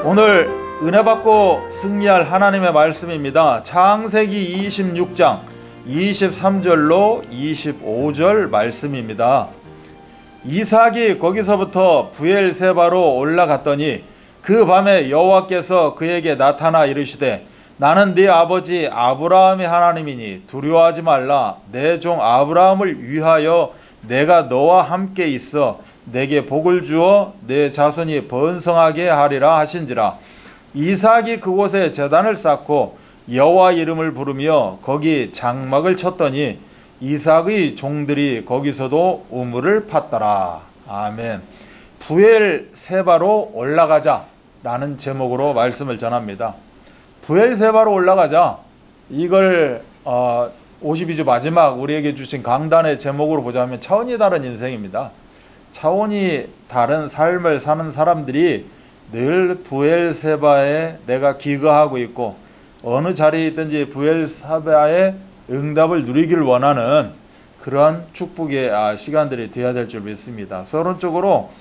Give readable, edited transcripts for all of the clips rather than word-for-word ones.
오늘 은혜 받고 승리할 하나님의 말씀입니다. 창세기 26장 23절로 25절 말씀입니다. 이삭이 거기서부터 브엘세바로 올라갔더니 그 밤에 여호와께서 그에게 나타나 이르시되 나는 네 아버지 아브라함의 하나님이니 두려워하지 말라. 내 종 아브라함을 위하여 내가 너와 함께 있어 내게 복을 주어 내 자손이 번성하게 하리라 하신지라. 이삭이 그곳에 제단을 쌓고 여호와 이름을 부르며 거기 장막을 쳤더니 이삭의 종들이 거기서도 우물을 팠더라. 아멘. 브엘세바로 올라가자 라는 제목으로 말씀을 전합니다. 브엘세바로 올라가자, 이걸 52주 마지막 우리에게 주신 강단의 제목으로 보자면 차원이 다른 인생입니다. 차원이 다른 삶을 사는 사람들이 늘 브엘세바에 내가 기거하고 있고 어느 자리에 있든지 브엘세바의 응답을 누리기를 원하는 그러한 축복의 시간들이 되어야 될 줄 믿습니다. 서론적으로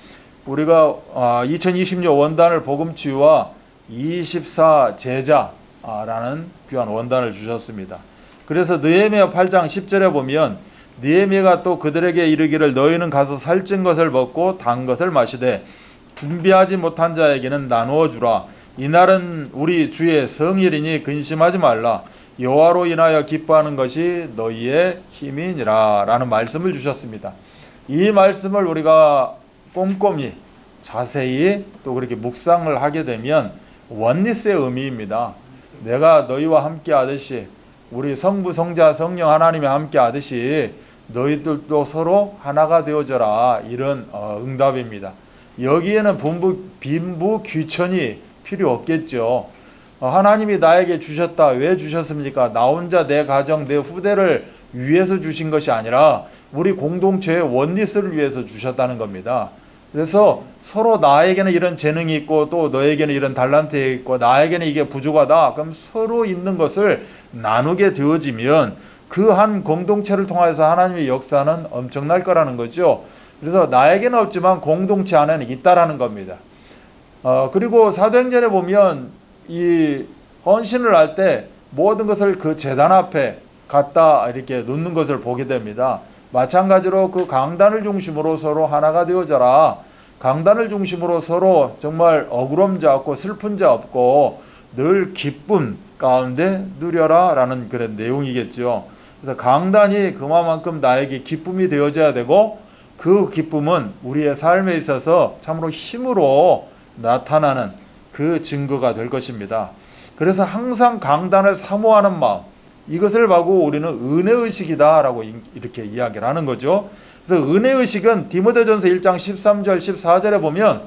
우리가 2026 원단을 복음치유와 24 제자라는 귀한 원단을 주셨습니다. 그래서 느헤미야 8장 10절에 보면 느헤미야가 또 그들에게 이르기를 너희는 가서 살찐 것을 먹고 단 것을 마시되 준비하지 못한 자에게는 나누어 주라. 이날은 우리 주의 성일이니 근심하지 말라. 여호와로 인하여 기뻐하는 것이 너희의 힘이니라 라는 말씀을 주셨습니다. 이 말씀을 우리가 꼼꼼히 자세히 또 그렇게 묵상을 하게 되면 원리스의 의미입니다. 내가 너희와 함께 하듯이 우리 성부 성자 성령 하나님이 함께 하듯이 너희들도 서로 하나가 되어져라, 이런 응답입니다. 여기에는 빈부 귀천이 필요 없겠죠. 하나님이 나에게 주셨다. 왜 주셨습니까? 나 혼자 내 가정 내 후대를 위해서 주신 것이 아니라 우리 공동체의 원리스를 위해서 주셨다는 겁니다. 그래서 서로 나에게는 이런 재능이 있고 또 너에게는 이런 달란트 있고 나에게는 이게 부족하다. 그럼 서로 있는 것을 나누게 되어지면 그 한 공동체를 통해서 하나님의 역사는 엄청날 거라는 거죠. 그래서 나에게는 없지만 공동체 안에는 있다라는 겁니다. 그리고 사도행전에 보면 이 헌신을 할 때 모든 것을 그 제단 앞에 갖다 이렇게 놓는 것을 보게 됩니다. 마찬가지로 그 강단을 중심으로 서로 하나가 되어져라. 강단을 중심으로 서로 정말 억울함 자 없고 슬픈 자 없고 늘 기쁨 가운데 누려라 라는 그런 내용이겠죠. 그래서 강단이 그만큼 나에게 기쁨이 되어져야 되고 그 기쁨은 우리의 삶에 있어서 참으로 힘으로 나타나는 그 증거가 될 것입니다. 그래서 항상 강단을 사모하는 마음, 이것을 보고 우리는 은혜의식이다 라고 이렇게 이야기를 하는 거죠. 그래서 은혜의식은 디모데전서 1장 13절 14절에 보면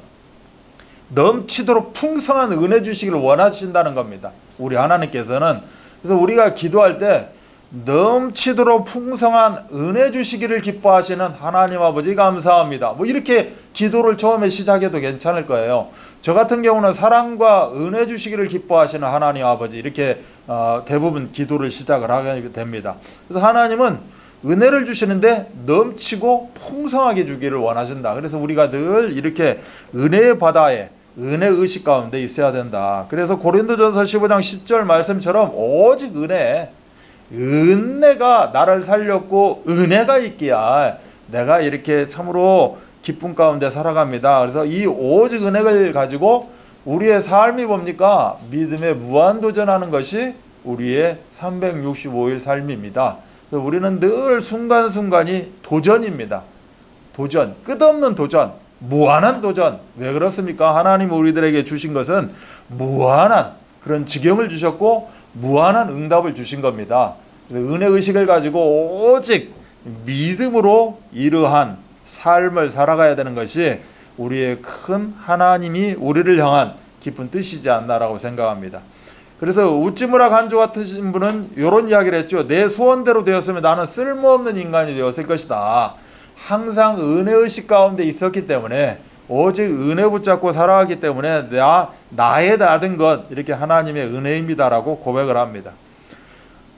넘치도록 풍성한 은혜 주시기를 원하신다는 겁니다. 우리 하나님께서는. 그래서 우리가 기도할 때 넘치도록 풍성한 은혜 주시기를 기뻐하시는 하나님 아버지 감사합니다. 뭐 이렇게 기도를 처음에 시작해도 괜찮을 거예요. 저 같은 경우는 사랑과 은혜 주시기를 기뻐하시는 하나님 아버지, 이렇게 대부분 기도를 시작을 하게 됩니다. 그래서 하나님은 은혜를 주시는데 넘치고 풍성하게 주기를 원하신다. 그래서 우리가 늘 이렇게 은혜의 바다에 은혜의식 가운데 있어야 된다. 그래서 고린도전서 15장 10절 말씀처럼 오직 은혜가 나를 살렸고 은혜가 있기야 내가 이렇게 참으로 기쁨 가운데 살아갑니다. 그래서 이 오직 은혜를 가지고 우리의 삶이 뭡니까? 믿음에 무한도전하는 것이 우리의 365일 삶입니다. 그래서 우리는 늘 순간순간이 도전입니다. 도전, 끝없는 도전, 무한한 도전. 왜 그렇습니까? 하나님 우리들에게 주신 것은 무한한 그런 지경을 주셨고 무한한 응답을 주신 겁니다. 그래서 은혜의식을 가지고 오직 믿음으로 이러한 삶을 살아가야 되는 것이 우리의 큰 하나님이 우리를 향한 깊은 뜻이지 않나라고 생각합니다. 그래서 우찌무라 간조 같으신 분은 이런 이야기를 했죠. 내 소원대로 되었으면 나는 쓸모없는 인간이 되었을 것이다. 항상 은혜의식 가운데 있었기 때문에 오직 은혜 붙잡고 살아가기 때문에 나의 나든 것 이렇게 하나님의 은혜입니다라고 고백을 합니다.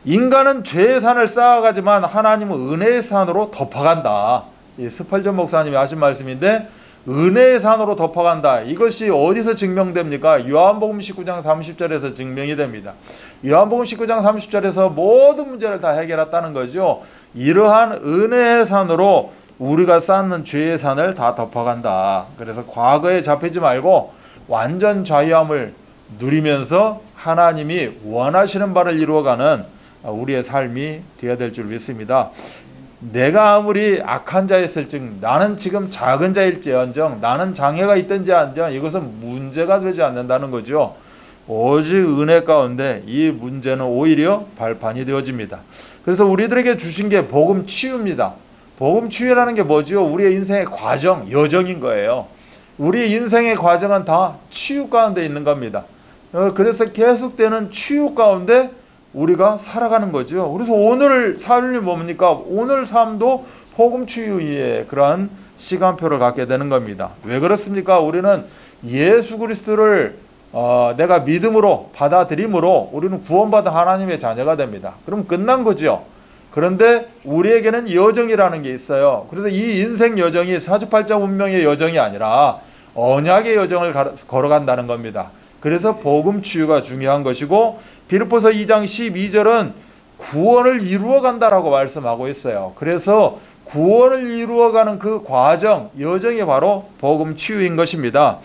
인간은 죄의 산을 쌓아가지만 하나님은 은혜의 산으로 덮어간다. 이 스펄전 목사님이 하신 말씀인데 은혜의 산으로 덮어간다. 이것이 어디서 증명됩니까? 요한복음 19장 30절에서 증명이 됩니다. 요한복음 19장 30절에서 모든 문제를 다 해결했다는 거죠. 이러한 은혜의 산으로 우리가 쌓는 죄의 산을 다 덮어간다. 그래서 과거에 잡히지 말고 완전 자유함을 누리면서 하나님이 원하시는 바를 이루어가는 우리의 삶이 되어야 될 줄 믿습니다. 내가 아무리 악한 자였을즉 나는 지금 작은 자일지언정 나는 장애가 있든지 안정 이것은 문제가 되지 않는다는 거죠. 오직 은혜 가운데 이 문제는 오히려 발판이 되어집니다. 그래서 우리들에게 주신 게 복음 치유입니다. 복음 치유라는 게 뭐죠? 우리의 인생의 과정, 여정인 거예요. 우리의 인생의 과정은 다 치유 가운데 있는 겁니다. 그래서 계속되는 치유 가운데 우리가 살아가는 거죠. 그래서 오늘 삶이 뭡니까? 오늘 삶도 복음 치유의 그러한 시간표를 갖게 되는 겁니다. 왜 그렇습니까? 우리는 예수 그리스도를 내가 믿음으로 받아들임으로 우리는 구원받은 하나님의 자녀가 됩니다. 그럼 끝난 거죠. 그런데 우리에게는 여정이라는 게 있어요. 그래서 이 인생 여정이 사주팔자 운명의 여정이 아니라 언약의 여정을 걸어간다는 겁니다. 그래서 복음 치유가 중요한 것이고 빌립보서 2장 12절은 구원을 이루어간다라고 말씀하고 있어요. 그래서 구원을 이루어가는 그 과정, 여정이 바로 복음 치유인 것입니다.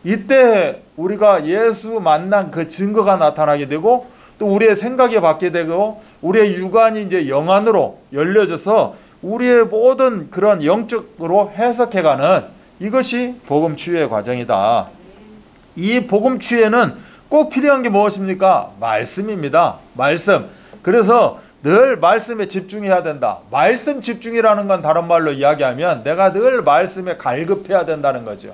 이때 우리가 예수 만난 그 증거가 나타나게 되고 또 우리의 생각이 바뀌게 되고 우리의 육안이 이제 영안으로 열려져서 우리의 모든 그런 영적으로 해석해가는 이것이 복음 치유의 과정이다. 이 복음 치유에는 꼭 필요한 게 무엇입니까? 말씀입니다. 말씀. 그래서 늘 말씀에 집중해야 된다. 말씀 집중이라는 건 다른 말로 이야기하면 내가 늘 말씀에 갈급해야 된다는 거죠.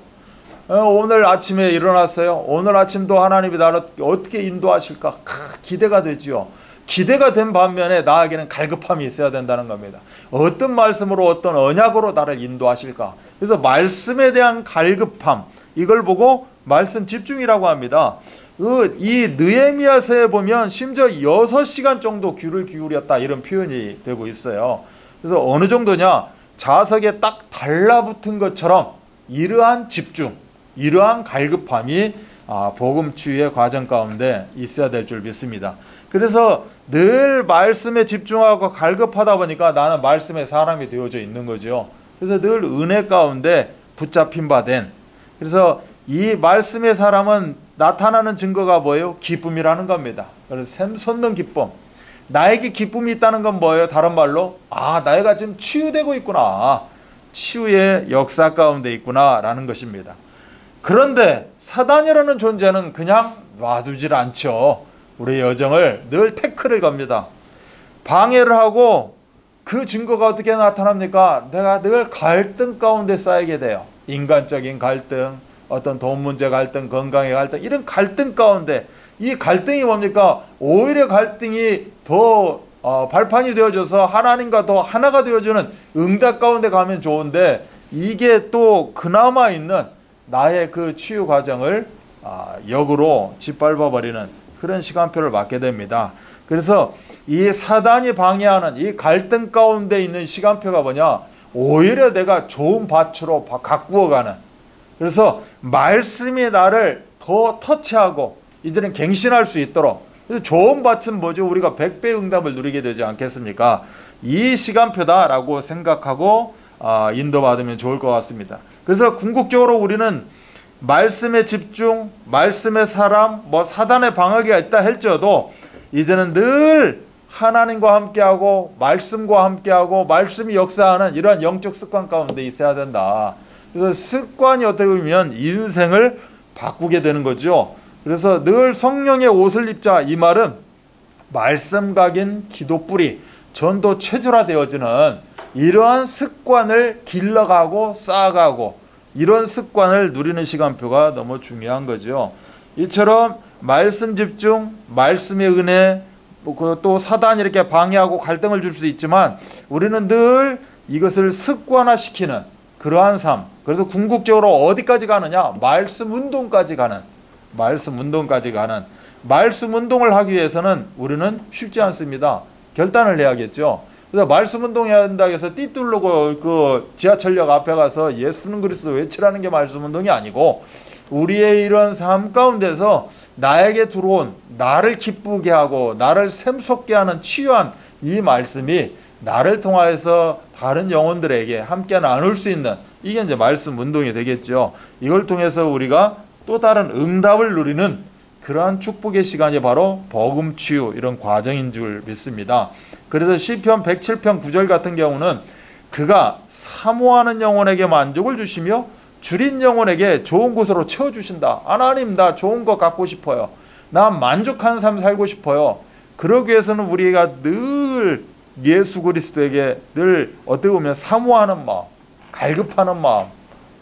오늘 아침에 일어났어요. 오늘 아침도 하나님이 나를 어떻게 인도하실까? 기대가 되지요. 기대가 된 반면에 나에게는 갈급함이 있어야 된다는 겁니다. 어떤 말씀으로 어떤 언약으로 나를 인도하실까? 그래서 말씀에 대한 갈급함, 이걸 보고 말씀 집중이라고 합니다. 이 느헤미야서에 보면 심지어 6시간 정도 귀를 기울였다 이런 표현이 되고 있어요. 그래서 어느 정도냐? 자석에 딱 달라붙은 것처럼 이러한 집중, 이러한 갈급함이 복음 치유의 과정 가운데 있어야 될 줄 믿습니다. 그래서 늘 말씀에 집중하고 갈급하다 보니까 나는 말씀의 사람이 되어져 있는 거죠. 그래서 늘 은혜 가운데 붙잡힌 바 된, 그래서 이 말씀의 사람은 나타나는 증거가 뭐예요? 기쁨이라는 겁니다. 그래서 샘솟는 기쁨. 나에게 기쁨이 있다는 건 뭐예요? 다른 말로 내가 지금 치유되고 있구나. 치유의 역사 가운데 있구나 라는 것입니다. 그런데 사단이라는 존재는 그냥 놔두질 않죠. 우리의 여정을 늘 태클을 겁니다. 방해를 하고 그 증거가 어떻게 나타납니까? 내가 늘 갈등 가운데 쌓이게 돼요. 인간적인 갈등, 어떤 돈 문제 갈등, 건강의 갈등, 이런 갈등 가운데 이 갈등이 뭡니까? 오히려 갈등이 더 발판이 되어져서 하나님과 더 하나가 되어주는 응답 가운데 가면 좋은데 이게 또 그나마 있는 나의 그 치유 과정을 역으로 짓밟아버리는 그런 시간표를 맞게 됩니다. 그래서 이 사단이 방해하는 이 갈등 가운데 있는 시간표가 뭐냐? 오히려 내가 좋은 밭으로 가꾸어가는, 그래서 말씀이 나를 더 터치하고 이제는 갱신할 수 있도록, 그래서 좋은 밭은 뭐죠? 우리가 100배 응답을 누리게 되지 않겠습니까? 이 시간표다라고 생각하고 인도받으면 좋을 것 같습니다. 그래서 궁극적으로 우리는 말씀의 집중, 말씀의 사람, 사단의 방어기가 있다 할지라도 이제는 늘 하나님과 함께하고 말씀과 함께하고 말씀이 역사하는 이러한 영적 습관 가운데 있어야 된다. 그래서 습관이 어떻게 보면 인생을 바꾸게 되는 거죠. 그래서 늘 성령의 옷을 입자, 이 말은 말씀 각인 기도 뿌리, 전도 체질화되어지는 이러한 습관을 길러가고 쌓아가고 이런 습관을 누리는 시간표가 너무 중요한 거죠. 이처럼 말씀 집중, 말씀의 은혜, 또 사단이 이렇게 방해하고 갈등을 줄 수 있지만 우리는 늘 이것을 습관화시키는 그러한 삶. 그래서 궁극적으로 어디까지 가느냐? 말씀 운동까지 가는, 말씀 운동을 하기 위해서는 우리는 쉽지 않습니다. 결단을 해야겠죠. 그래서 말씀 운동해야 된다 해서 띠뚫르고 그 지하철역 앞에 가서 예수는 그리스도 외치라는 게 말씀 운동이 아니고, 우리의 이런 삶 가운데서 나에게 들어온, 나를 기쁘게 하고 나를 샘솟게 하는 치유한 이 말씀이 나를 통하여서 다른 영혼들에게 함께 나눌 수 있는, 이게 이제 말씀 운동이 되겠죠. 이걸 통해서 우리가 또 다른 응답을 누리는 그러한 축복의 시간이 바로 복음 치유, 이런 과정인 줄 믿습니다. 그래서 시편 107편 9절 같은 경우는 그가 사모하는 영혼에게 만족을 주시며 줄인 영혼에게 좋은 곳으로 채워주신다. 하나님, 나 좋은 거 갖고 싶어요. 나 만족한 삶 살고 싶어요. 그러기 위해서는 우리가 늘 예수 그리스도에게 늘 어떻게 보면 사모하는 마음, 갈급하는 마음,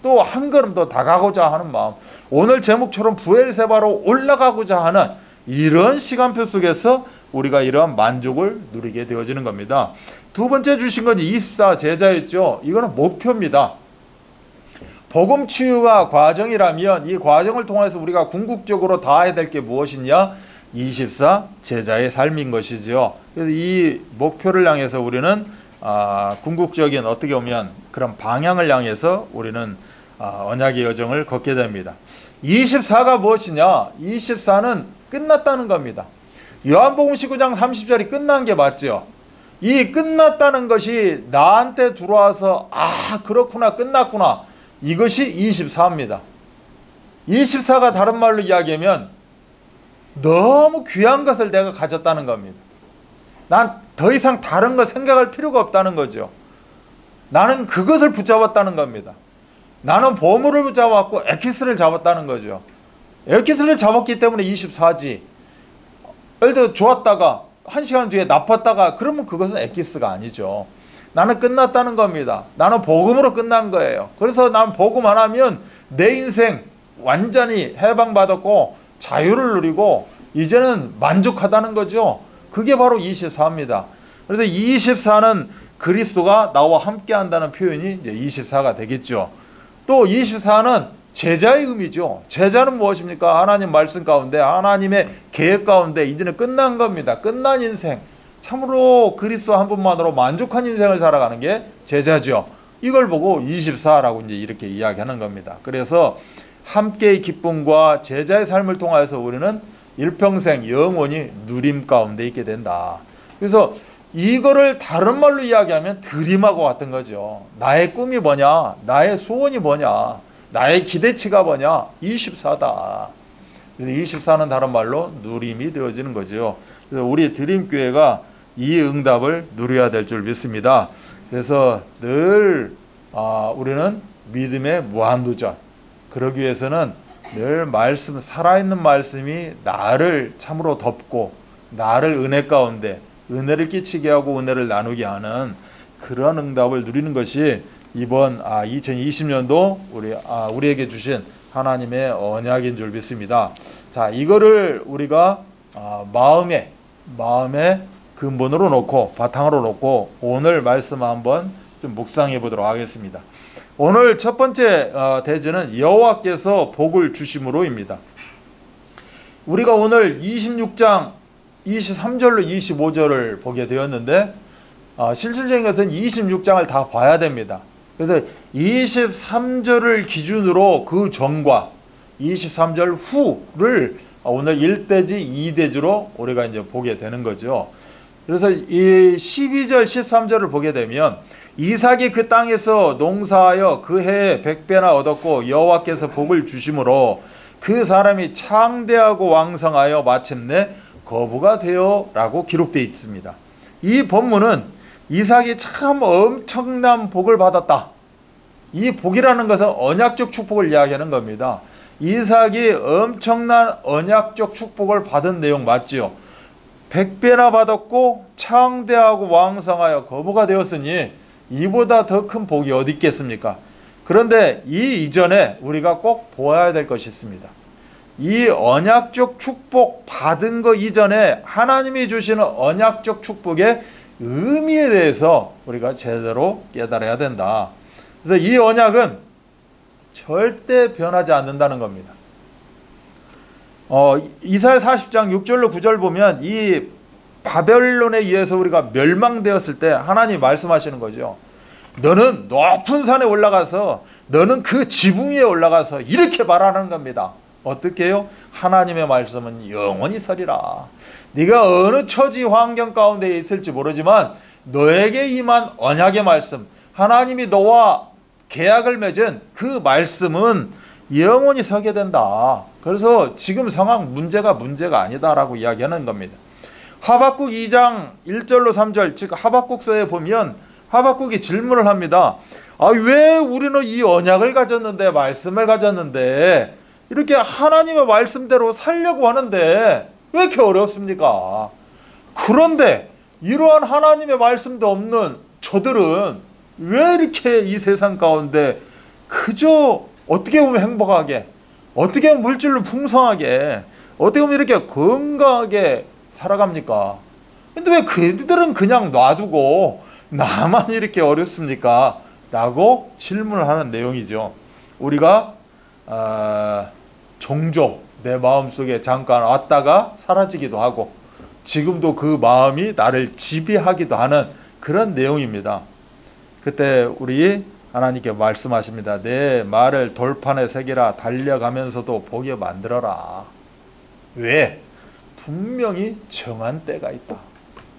또 한 걸음 더 다가가고자 하는 마음, 오늘 제목처럼 부엘세바로 올라가고자 하는 이런 시간표 속에서 우리가 이러한 만족을 누리게 되어지는 겁니다. 두 번째 주신 건 24 제자였죠. 이거는 목표입니다. 복음 치유가 과정이라면 이 과정을 통해서 우리가 궁극적으로 다해야 될 게 무엇이냐? 24 제자의 삶인 것이죠. 그래서 이 목표를 향해서 우리는 궁극적인 어떻게 보면 그런 방향을 향해서 우리는 언약의 여정을 걷게 됩니다. 24가 무엇이냐? 24는 끝났다는 겁니다. 요한복음 19장 30절이 끝난 게 맞죠? 이 끝났다는 것이 나한테 들어와서 그렇구나, 끝났구나, 이것이 24입니다. 24가 다른 말로 이야기하면 너무 귀한 것을 내가 가졌다는 겁니다. 난 더 이상 다른 거 생각할 필요가 없다는 거죠. 나는 그것을 붙잡았다는 겁니다. 나는 보물을 붙잡았고 엑기스를 잡았다는 거죠. 엑기스를 잡았기 때문에 24지. 예를 들어 좋았다가 1시간 뒤에 나빴다가 그러면 그것은 엑기스가 아니죠. 나는 끝났다는 겁니다. 나는 복음으로 끝난 거예요. 그래서 난 복음 안 하면 내 인생 완전히 해방받았고 자유를 누리고 이제는 만족하다는 거죠. 그게 바로 24입니다. 그래서 24는 그리스도가 나와 함께 한다는 표현이 이제 24가 되겠죠. 또 24는 제자의 의미죠. 제자는 무엇입니까? 하나님 말씀 가운데, 하나님의 계획 가운데 이제는 끝난 겁니다. 끝난 인생. 참으로 그리스도 한 분만으로 만족한 인생을 살아가는 게 제자죠. 이걸 보고 24라고 이제 이렇게 이야기하는 겁니다. 그래서 함께의 기쁨과 제자의 삶을 통하여서 우리는 일평생 영원히 누림 가운데 있게 된다. 그래서 이거를 다른 말로 이야기하면 드림하고 같은 거죠. 나의 꿈이 뭐냐? 나의 소원이 뭐냐? 나의 기대치가 뭐냐? 24다. 그래서 24는 다른 말로 누림이 되어지는 거죠. 그래서 우리 드림교회가 이 응답을 누려야 될 줄 믿습니다. 그래서 늘 우리는 믿음의 무한도전, 그러기 위해서는 늘 말씀, 살아있는 말씀이 나를 참으로 덮고 나를 은혜 가운데 은혜를 끼치게 하고 은혜를 나누게 하는 그런 응답을 누리는 것이 이번 2020년도 우리에게 주신 하나님의 언약인 줄 믿습니다. 자, 이거를 우리가 마음의 근본으로 놓고, 바탕으로 놓고 오늘 말씀 한번 좀 묵상해 보도록 하겠습니다. 오늘 첫 번째 대제는 여호와께서 복을 주심으로입니다. 우리가 오늘 26장 23절로 25절을 보게 되었는데 실질적인 것은 26장을 다 봐야 됩니다. 그래서 23절을 기준으로 그 전과 23절 후를 오늘 1대지 2대지로 우리가 이제 보게 되는 거죠. 그래서 이 12절 13절을 보게 되면 이삭이 그 땅에서 농사하여 그 해에 100배나 얻었고 여호와께서 복을 주심으로 그 사람이 창대하고 왕성하여 마침내 거부가 되어 라고 기록되어 있습니다. 이 본문은 이삭이 참 엄청난 복을 받았다. 이 복이라는 것은 언약적 축복을 이야기하는 겁니다. 이삭이 엄청난 언약적 축복을 받은 내용 맞지요? 100배나 받았고 창대하고 왕성하여 거부가 되었으니 이보다 더 큰 복이 어디 있겠습니까? 그런데 이 이전에 우리가 꼭 보아야 될 것이 있습니다. 이 언약적 축복 받은 거 이전에 하나님이 주시는 언약적 축복의 의미에 대해서 우리가 제대로 깨달아야 된다. 그래서 이 언약은 절대 변하지 않는다는 겁니다. 이사야 40장 6절로 9절 보면 이 바벨론에 의해서 우리가 멸망되었을 때 하나님 말씀하시는 거죠. 너는 높은 산에 올라가서 너는 그 지붕 위에 올라가서 이렇게 말하는 겁니다. 어떻게 해요? 하나님의 말씀은 영원히 서리라. 네가 어느 처지 환경 가운데 있을지 모르지만 너에게 임한 언약의 말씀, 하나님이 너와 계약을 맺은 그 말씀은 영원히 서게 된다. 그래서 지금 상황 문제가 아니다라고 이야기하는 겁니다. 하박국 2장 1절로 3절, 즉 하박국서에 보면 하박국이 질문을 합니다. 왜 우리는 이 언약을 가졌는데, 말씀을 가졌는데 이렇게 하나님의 말씀대로 살려고 하는데 왜 이렇게 어렵습니까? 그런데 이러한 하나님의 말씀도 없는 저들은 왜 이렇게 이 세상 가운데 그저 어떻게 보면 행복하게, 어떻게 보면 물질로 풍성하게, 어떻게 보면 이렇게 건강하게 살아갑니까? 근데 왜 그들은 그냥 놔두고 나만 이렇게 어렵습니까? 라고 질문을 하는 내용이죠. 우리가 종종 내 마음속에 잠깐 왔다가 사라지기도 하고 지금도 그 마음이 나를 지배하기도 하는 그런 내용입니다. 그때 우리 하나님께 말씀하십니다. 내 말을 돌판에 새기라. 달려가면서도 보게 만들어라. 왜? 분명히 정한 때가 있다.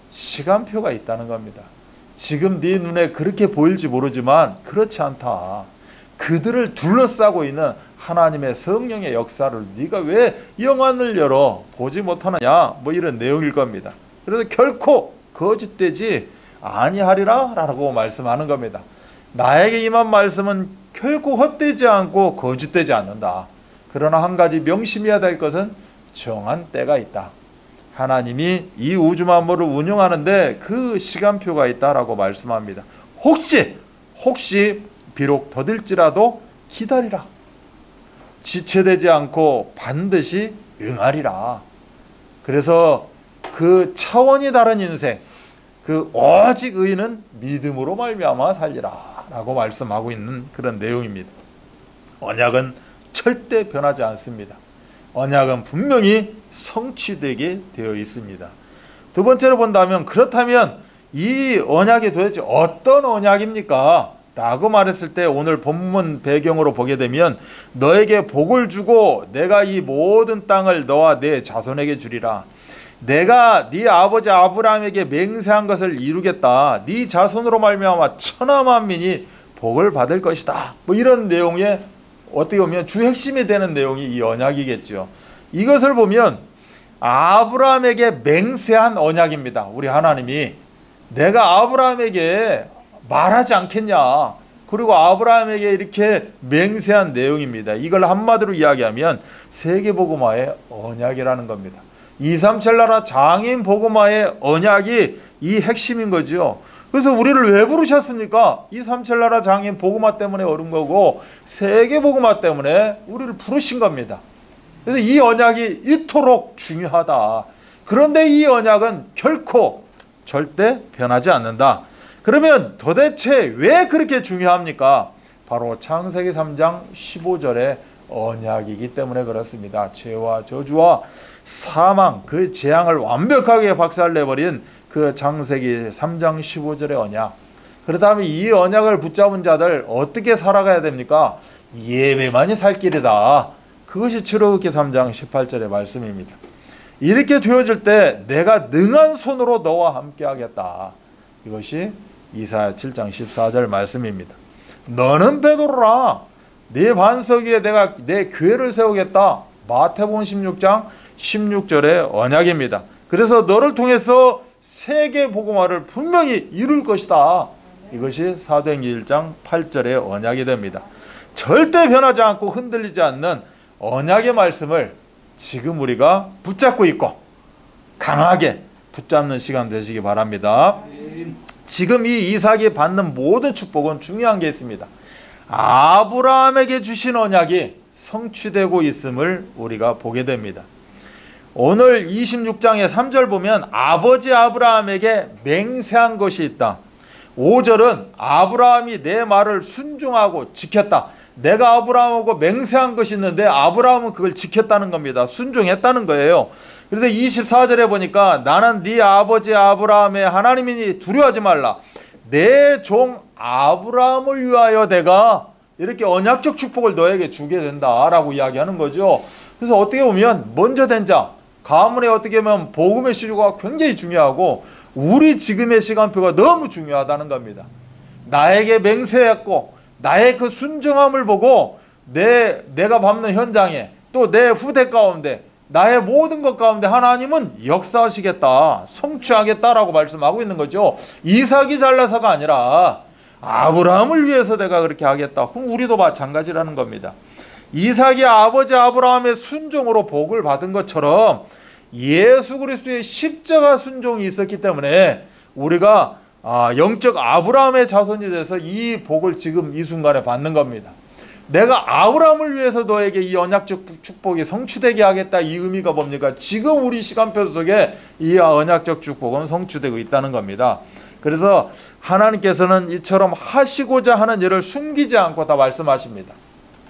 시간표가 있다는 겁니다. 지금 네 눈에 그렇게 보일지 모르지만 그렇지 않다. 그들을 둘러싸고 있는 하나님의 성령의 역사를 네가 왜 영안을 열어 보지 못하느냐, 뭐 이런 내용일 겁니다. 그래서 결코 거짓되지 아니하리라 라고 말씀하는 겁니다. 나에게 임한 말씀은 결코 헛되지 않고 거짓되지 않는다. 그러나 한 가지 명심해야 될 것은 정한 때가 있다. 하나님이 이 우주 만물을 운영하는데 그 시간표가 있다라고 말씀합니다. 혹시 비록 더딜지라도 기다리라. 지체되지 않고 반드시 응하리라. 그래서 그 차원이 다른 인생, 그 오직 의인은 믿음으로 말미암아 살리라 라고 말씀하고 있는 그런 내용입니다. 언약은 절대 변하지 않습니다. 언약은 분명히 성취되게 되어 있습니다. 두 번째로 본다면, 그렇다면 이 언약이 도대체 어떤 언약입니까? 라고 말했을 때 오늘 본문 배경으로 보게 되면 너에게 복을 주고 내가 이 모든 땅을 너와 내 자손에게 주리라. 내가 네 아버지 아브라함에게 맹세한 것을 이루겠다. 네 자손으로 말미암아 천하 만민이 복을 받을 것이다. 뭐 이런 내용의 어떻게 보면 주 핵심이 되는 내용이 이 언약이겠죠. 이것을 보면 아브라함에게 맹세한 언약입니다. 우리 하나님이 내가 아브라함에게 말하지 않겠냐. 그리고 아브라함에게 이렇게 맹세한 내용입니다. 이걸 한마디로 이야기하면 세계복음화의 언약이라는 겁니다. 237 나라 장인 복음화의 언약이 이 핵심인 거죠. 그래서 우리를 왜 부르셨습니까? 237 나라 장인 복음화 때문에 오른 거고 세계복음화 때문에 우리를 부르신 겁니다. 그래서 이 언약이 이토록 중요하다. 그런데 이 언약은 결코 절대 변하지 않는다. 그러면 도대체 왜 그렇게 중요합니까? 바로 창세기 3장 15절의 언약이기 때문에 그렇습니다. 죄와 저주와 사망, 그 재앙을 완벽하게 박살내버린 그 창세기 3장 15절의 언약. 그렇다면 이 언약을 붙잡은 자들 어떻게 살아가야 됩니까? 예배만이 살 길이다. 그것이 출애굽기 3장 18절의 말씀입니다. 이렇게 되어질 때 내가 능한 손으로 너와 함께 하겠다. 이것이 이사야 7장 14절 말씀입니다. 너는 베드로라. 네 반석 위에 내가 내 교회를 세우겠다. 마태복음 16장 16절의 언약입니다. 그래서 너를 통해서 세계 복음화를 분명히 이룰 것이다. 이것이 사도행전 1장 8절의 언약이 됩니다. 절대 변하지 않고 흔들리지 않는 언약의 말씀을 지금 우리가 붙잡고 있고 강하게 붙잡는 시간 되시기 바랍니다. 지금 이 이삭이 받는 모든 축복은 중요한 게 있습니다. 아브라함에게 주신 언약이 성취되고 있음을 우리가 보게 됩니다. 오늘 26장의 3절 보면 아버지 아브라함에게 맹세한 것이 있다. 5절은 아브라함이 내 말을 순종하고 지켰다. 내가 아브라함하고 맹세한 것이 있는데 아브라함은 그걸 지켰다는 겁니다. 순종했다는 거예요. 그래서 24절에 보니까 나는 네 아버지 아브라함의 하나님이니 두려워하지 말라. 내 종 아브라함을 위하여 내가 이렇게 언약적 축복을 너에게 주게 된다라고 이야기하는 거죠. 그래서 어떻게 보면 먼저 된 자, 가문에 어떻게 보면 복음의 시주가 굉장히 중요하고 우리 지금의 시간표가 너무 중요하다는 겁니다. 나에게 맹세했고 나의 그 순종함을 보고 내가 밟는 현장에 또 내 후대 가운데 나의 모든 것 가운데 하나님은 역사하시겠다, 성취하겠다라고 말씀하고 있는 거죠. 이삭이 잘나서가 아니라 아브라함을 위해서 내가 그렇게 하겠다. 그럼 우리도 마찬가지라는 겁니다. 이삭이 아버지 아브라함의 순종으로 복을 받은 것처럼 예수 그리스도의 십자가 순종이 있었기 때문에 우리가 영적 아브라함의 자손이 돼서 이 복을 지금 이 순간에 받는 겁니다. 내가 아브라함을 위해서 너에게 이 언약적 축복이 성취되게 하겠다. 이 의미가 뭡니까? 지금 우리 시간표 속에 이 언약적 축복은 성취되고 있다는 겁니다. 그래서 하나님께서는 이처럼 하시고자 하는 일을 숨기지 않고 다 말씀하십니다.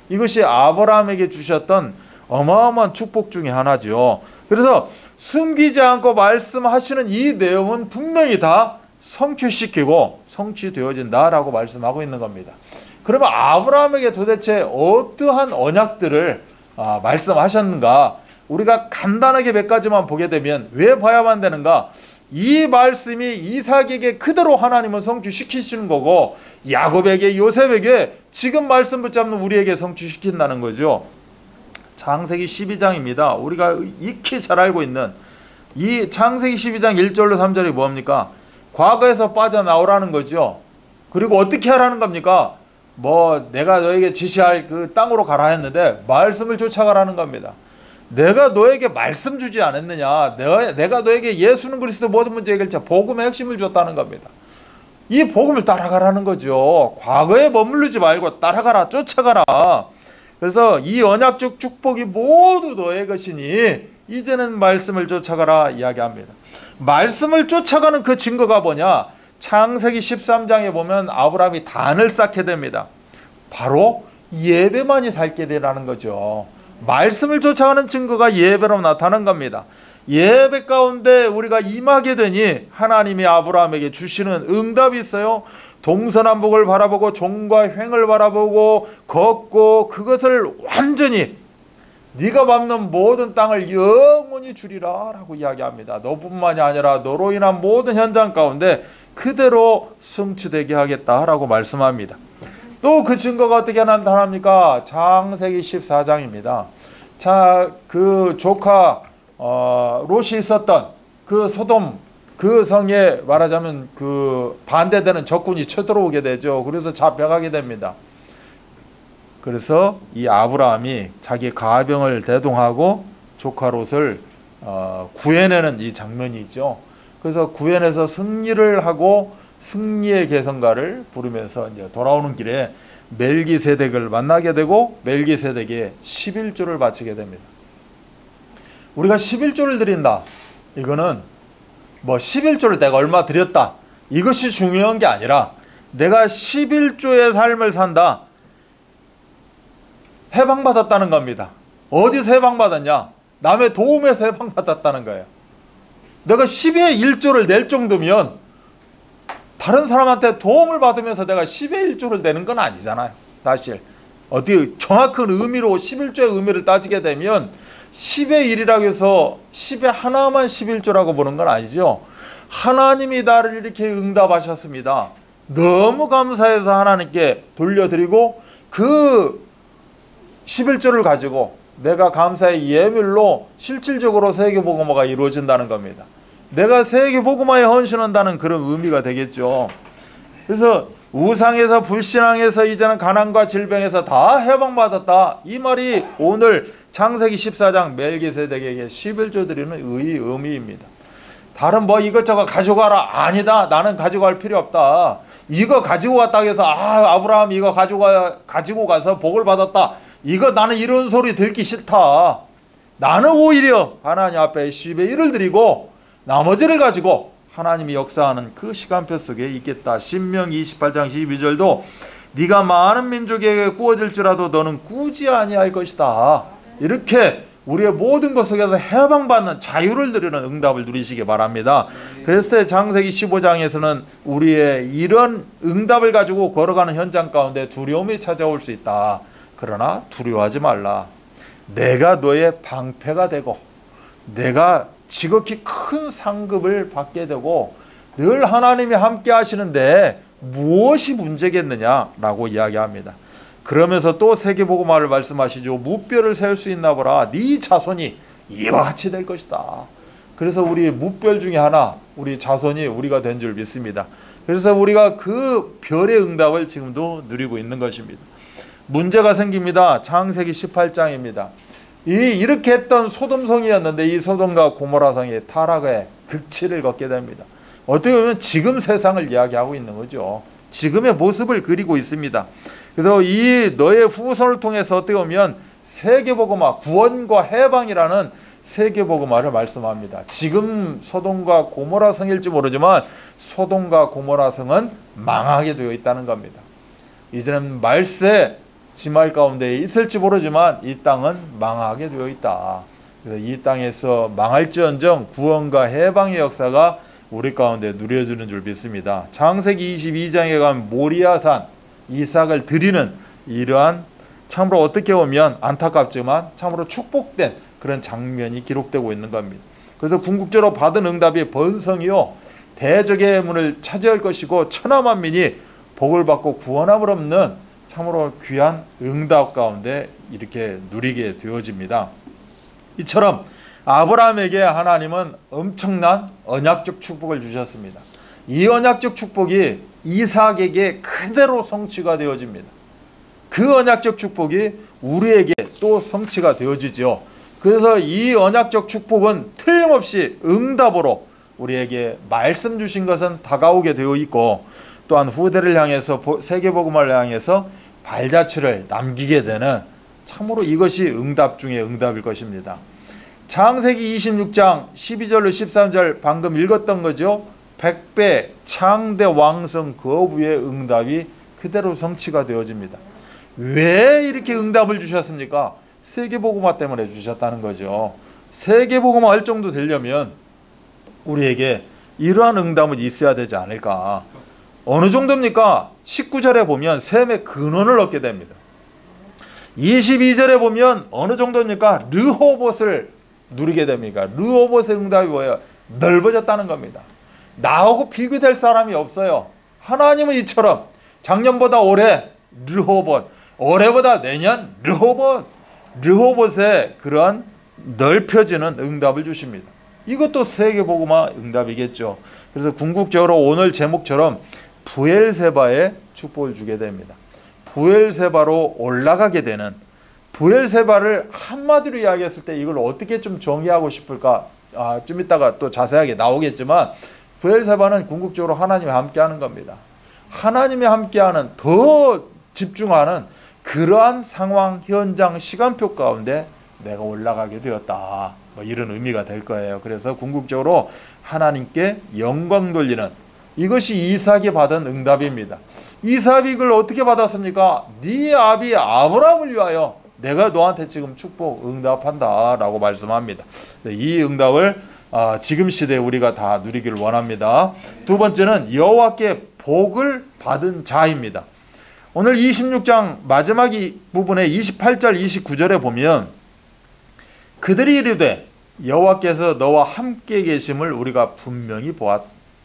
이것이 아브라함에게 주셨던 어마어마한 축복 중에 하나죠. 그래서 숨기지 않고 말씀하시는 이 내용은 분명히 다 성취시키고 성취되어진다라고 말씀하고 있는 겁니다. 그러면 아브라함에게 도대체 어떠한 언약들을 말씀하셨는가? 우리가 간단하게 몇 가지만 보게 되면 왜 봐야만 되는가? 이 말씀이 이삭에게 그대로 하나님은 성취시키시는 거고 야곱에게 요셉에게 지금 말씀 붙잡는 우리에게 성취시킨다는 거죠. 창세기 12장입니다. 우리가 익히 잘 알고 있는 이 창세기 12장 1절로 3절이 뭡니까? 과거에서 빠져나오라는 거죠. 그리고 어떻게 하라는 겁니까? 내가 너에게 지시할 그 땅으로 가라 했는데 말씀을 쫓아가라는 겁니다. 내가 너에게 말씀 주지 않았느냐? 내가 너에게 예수는 그리스도 모든 문제 해결자 복음의 핵심을 줬다는 겁니다. 이 복음을 따라가라는 거죠. 과거에 머무르지 말고 따라가라, 쫓아가라. 그래서 이 언약적 축복이 모두 너의 것이니 이제는 말씀을 쫓아가라 이야기합니다. 말씀을 쫓아가는 그 증거가 뭐냐? 창세기 13장에 보면 아브라함이 단을 쌓게 됩니다. 바로 예배만이 살 길이라는 거죠. 말씀을 쫓아가는 증거가 예배로 나타난 겁니다. 예배 가운데 우리가 임하게 되니 하나님이 아브라함에게 주시는 응답이 있어요. 동서남북을 바라보고 종과 횡을 바라보고 걷고 그것을 완전히 네가 밟는 모든 땅을 영원히 주리라 라고 이야기합니다. 너뿐만이 아니라 너로 인한 모든 현장 가운데 그대로 성취되게 하겠다라고 말씀합니다. 또 그 증거가 어떻게 나타납니까? 창세기 14장입니다. 자, 그 조카 롯이 있었던 그 소돔 그 성에 말하자면 그 반대되는 적군이 쳐들어오게 되죠. 그래서 잡혀가게 됩니다. 그래서 이 아브라함이 자기 가병을 대동하고 조카 롯을 구해내는 이 장면이 있죠. 그래서 구해내서 승리를 하고 승리의 계성가를 부르면서 이제 돌아오는 길에 멜기세덱을 만나게 되고 멜기세덱에 11조를 바치게 됩니다. 우리가 11조를 드린다. 이거는 11조를 내가 얼마 드렸다. 이것이 중요한 게 아니라 내가 11조의 삶을 산다. 해방받았다는 겁니다. 어디서 해방받았냐? 남의 도움에서 해방받았다는 거예요. 내가 10의 1조를 낼 정도면 다른 사람한테 도움을 받으면서 내가 10의 1조를 내는 건 아니잖아요. 사실 어디 정확한 의미로 11조의 의미를 따지게 되면 10의 1이라고 해서 10의 하나만 11조라고 보는 건 아니죠. 하나님이 나를 이렇게 응답하셨습니다. 너무 감사해서 하나님께 돌려드리고 그 11조를 가지고 내가 감사의 예물로 실질적으로 세계복음화가 이루어진다는 겁니다. 내가 세계복음화에 헌신한다는 그런 의미가 되겠죠. 그래서 우상에서 불신앙에서 이제는 가난과 질병에서 다 해방받았다. 이 말이 오늘 창세기 14장 멜기세덱에게 11조 드리는 의미입니다. 다른 이것저것 가져가라. 아니다. 나는 가져갈 필요 없다. 이거 가지고 갔다 해서 아브라함 이거 가지고 가서 복을 받았다. 이거 나는 이런 소리 듣기 싫다. 나는 오히려 하나님 앞에 10의 1을 드리고 나머지를 가지고 하나님이 역사하는 그 시간표 속에 있겠다. 신명기 28장 12절도 네가 많은 민족에게 구워질지라도 너는 꾸지 아니할 것이다. 이렇게 우리의 모든 것 속에서 해방받는 자유를 누리는 응답을 누리시기 바랍니다. 그랬을 때 창세기 15장에서는 우리의 이런 응답을 가지고 걸어가는 현장 가운데 두려움이 찾아올 수 있다. 그러나 두려워하지 말라. 내가 너의 방패가 되고 내가 지극히 큰 상급을 받게 되고 늘 하나님이 함께 하시는데 무엇이 문제겠느냐라고 이야기합니다. 그러면서 또 세계복음화를 말씀하시죠. 무뼈를 세울 수 있나 보라. 네 자손이 이와 같이 될 것이다. 그래서 우리 무별 중에 하나, 우리 자손이 우리가 된 줄 믿습니다. 그래서 우리가 그 별의 응답을 지금도 누리고 있는 것입니다. 문제가 생깁니다. 창세기 18장입니다. 이렇게 했던 소돔성이었는데 이 소돔과 고모라성이 타락의 극치를 걷게 됩니다. 어떻게 보면 지금 세상을 이야기하고 있는 거죠. 지금의 모습을 그리고 있습니다. 그래서 이 너의 후손을 통해서 어떻게 보면 세계복음화, 구원과 해방이라는 세계복음화를 말씀합니다. 지금 소돔과 고모라 성일지 모르지만 소돔과 고모라 성은 망하게 되어 있다는 겁니다. 이제는 말세 지말 가운데 있을지 모르지만 이 땅은 망하게 되어 있다. 그래서 이 땅에서 망할지언정 구원과 해방의 역사가 우리 가운데 누려지는 줄 믿습니다. 창세기 22장에 가면 모리아산 이삭을 드리는 이러한 참으로 어떻게 보면 안타깝지만 참으로 축복된 그런 장면이 기록되고 있는 겁니다. 그래서 궁극적으로 받은 응답이 번성이요 대적의 문을 차지할 것이고 천하만민이 복을 받고 구원함을 없는 참으로 귀한 응답 가운데 이렇게 누리게 되어집니다. 이처럼 아브라함에게 하나님은 엄청난 언약적 축복을 주셨습니다. 이 언약적 축복이 이삭에게 그대로 성취가 되어집니다. 그 언약적 축복이 우리에게 또 성취가 되어지죠. 그래서 이 언약적 축복은 틀림없이 응답으로 우리에게 말씀 주신 것은 다가오게 되어 있고 또한 후대를 향해서 세계복음화를 향해서 발자취를 남기게 되는 참으로 이것이 응답 중에 응답일 것입니다. 창세기 26장 12절로 13절 방금 읽었던 거죠. 백배 창대 왕성 거부의 응답이 그대로 성취가 되어집니다. 왜 이렇게 응답을 주셨습니까? 세계복음화 때문에 주셨다는 거죠. 세계복음화 할 정도 되려면 우리에게 이러한 응답은 있어야 되지 않을까. 어느 정도입니까? 19절에 보면 셈의 근원을 얻게 됩니다. 22절에 보면 어느 정도입니까? 르호봇을 누리게 됩니까? 르호봇의 응답이 뭐예요? 넓어졌다는 겁니다. 나하고 비교될 사람이 없어요. 하나님은 이처럼 작년보다 올해 르호봇, 올해보다 내년 르호봇의 그런 넓혀지는 응답을 주십니다. 이것도 세계복음화 응답이겠죠. 그래서 궁극적으로 오늘 제목처럼 부엘세바의 축복을 주게 됩니다. 부엘세바로 올라가게 되는, 부엘세바를 한마디로 이야기했을 때 이걸 어떻게 좀 정의하고 싶을까? 좀 이따가 또 자세하게 나오겠지만 부엘세바는 궁극적으로 하나님이 함께하는 겁니다. 하나님이 함께하는, 더 집중하는 그러한 상황, 현장, 시간표 가운데 내가 올라가게 되었다. 뭐 이런 의미가 될 거예요. 그래서 궁극적으로 하나님께 영광 돌리는, 이것이 이삭이 받은 응답입니다. 이삭이 이걸 어떻게 받았습니까? 네 아비 아브라함을 위하여 내가 너한테 지금 축복 응답한다 라고 말씀합니다. 이 응답을 지금 시대에 우리가 다 누리기를 원합니다. 두 번째는 여호와께 복을 받은 자입니다. 오늘 26장 마지막 부분에 28절 29절에 보면 그들이 이르되 여호와께서 너와 함께 계심을 우리가 분명히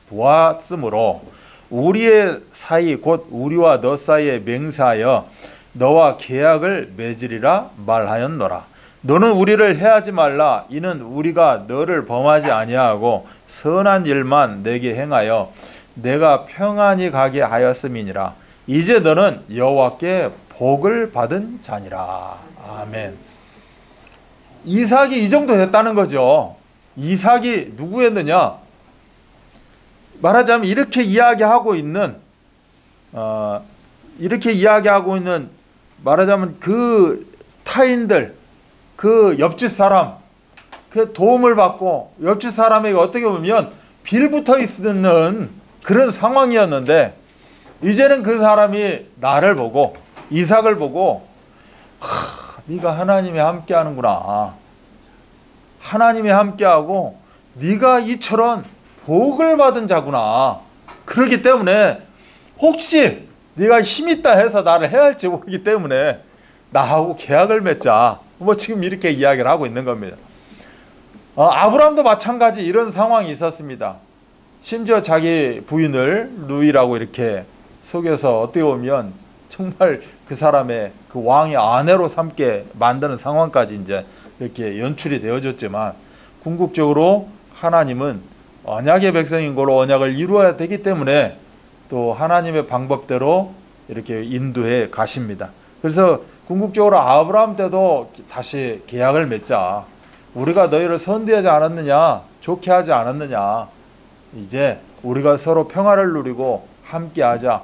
보았으므로 우리의 사이 곧 우리와 너 사이에 맹세하여 너와 계약을 맺으리라 말하였노라. 너는 우리를 해하지 말라. 이는 우리가 너를 범하지 아니하고 선한 일만 내게 행하여 내가 평안히 가게 하였음이니라. 이제 너는 여호와께 복을 받은 자니라. 아멘. 이삭이 이 정도 됐다는 거죠. 이삭이 누구였느냐? 말하자면 이렇게 이야기하고 있는 말하자면 그 타인들, 그 옆집 사람, 그 도움을 받고 옆집 사람에게 어떻게 보면 빌붙어 있는 그런 상황이었는데 이제는 그 사람이 나를 보고 이삭을 보고 네가 하나님이 함께 하는구나. 하나님이 함께하고 네가 이처럼 복을 받은 자구나. 그렇기 때문에 혹시 네가 힘 있다 해서 나를 해할지 모르기 때문에 나하고 계약을 맺자. 뭐 지금 이렇게 이야기를 하고 있는 겁니다. 아브라함도 마찬가지 이런 상황이 있었습니다. 심지어 자기 부인을 누이라고 이렇게 속여서 어떻게 보면 정말 그 사람의 그 왕의 아내로 삼게 만드는 상황까지 이제 이렇게 연출이 되어졌지만, 궁극적으로 하나님은 언약의 백성인 걸로 언약을 이루어야 되기 때문에 또 하나님의 방법대로 이렇게 인도해 가십니다. 그래서 궁극적으로 아브라함 때도 다시 계약을 맺자. 우리가 너희를 선대하지 않았느냐, 좋게 하지 않았느냐, 이제 우리가 서로 평화를 누리고 함께하자.